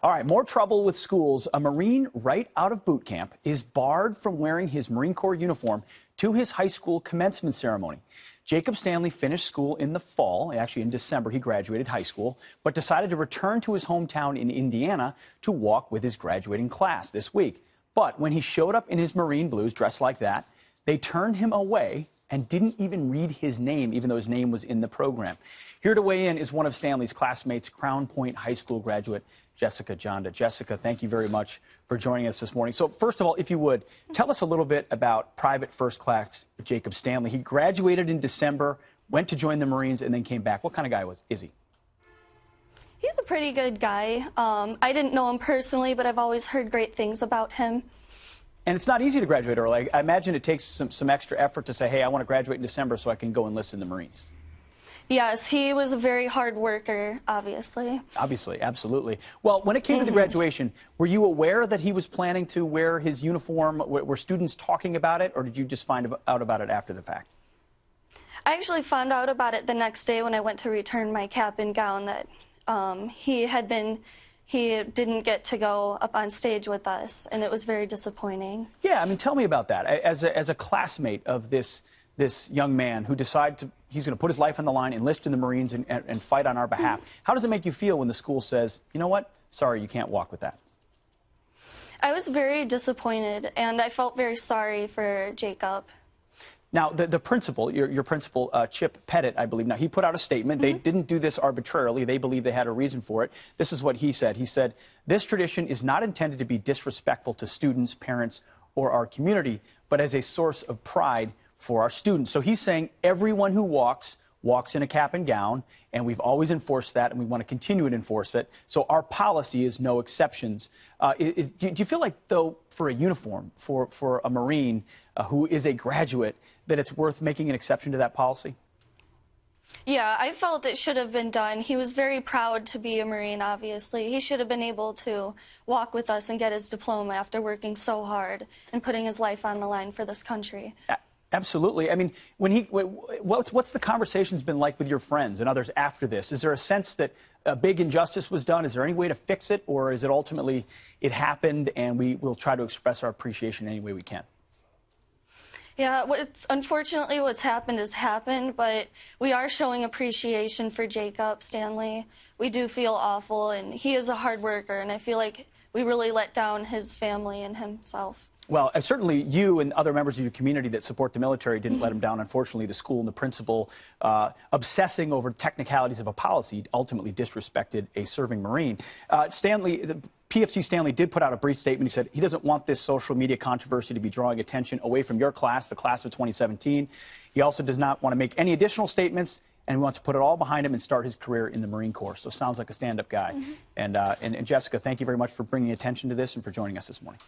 All right, more trouble with schools. A Marine right out of boot camp is barred from wearing his Marine Corps uniform to his high school commencement ceremony. Jacob Stanley finished school in the fall. Actually, in December, he graduated high school, but decided to return to his hometown in Indiana to walk with his graduating class this week. But when he showed up in his Marine blues, dressed like that, they turned him away and didn't even read his name, even though his name was in the program. Here to weigh in is one of Stanley's classmates, Crown Point High School graduate Jessica Jonda. Jessica, thank you very much for joining us this morning. So first of all, if you would, tell us a little bit about Private First Class Jacob Stanley. He graduated in December, went to join the Marines, and then came back. What kind of guy is he? He's a pretty good guy. I didn't know him personally, but I've always heard great things about him. And it's not easy to graduate early. I imagine it takes some extra effort to say, hey, I want to graduate in December so I can go enlist in the Marines. Yes, he was a very hard worker, obviously. Obviously, absolutely. Well, when it came to the graduation, were you aware that he was planning to wear his uniform? Were students talking about it, or did you just find out about it after the fact? I actually found out about it the next day when I went to return my cap and gown, that he didn't get to go up on stage with us, and it was very disappointing. Yeah, I mean, tell me about that. As a classmate of this young man who decided he's going to put his life on the line, enlist in the Marines, and fight on our behalf, how does it make you feel when the school says, you know what, sorry, you can't walk with that? I was very disappointed, and I felt very sorry for Jacob. Now, the principal, your principal, Chip Pettit, I believe, now he put out a statement. They didn't do this arbitrarily. They believe they had a reason for it. This is what he said. He said, this tradition is not intended to be disrespectful to students, parents, or our community, but as a source of pride for our students. So he's saying everyone who walks in a cap and gown, and we've always enforced that, and we want to continue to enforce it. So our policy is no exceptions. Do you feel like, though, for a uniform, for a Marine who is a graduate, that it's worth making an exception to that policy? Yeah, I felt it should have been done. He was very proud to be a Marine, obviously. He should have been able to walk with us and get his diploma after working so hard and putting his life on the line for this country. Absolutely. I mean, what's the conversations been like with your friends and others after this? Is there a sense that a big injustice was done? Is there any way to fix it, or is it ultimately it happened and we will try to express our appreciation any way we can? Yeah, unfortunately what's happened has happened, but we are showing appreciation for Jacob Stanley. We do feel awful, and he is a hard worker, and I feel like we really let down his family and himself. Well, certainly you and other members of your community that support the military didn't let him down. Unfortunately, the school and the principal obsessing over technicalities of a policy ultimately disrespected a serving Marine. PFC Stanley did put out a brief statement. He said he doesn't want this social media controversy to be drawing attention away from your class, the class of 2017. He also does not want to make any additional statements, and he wants to put it all behind him and start his career in the Marine Corps. So sounds like a stand-up guy. And Jessica, thank you very much for bringing attention to this and for joining us this morning.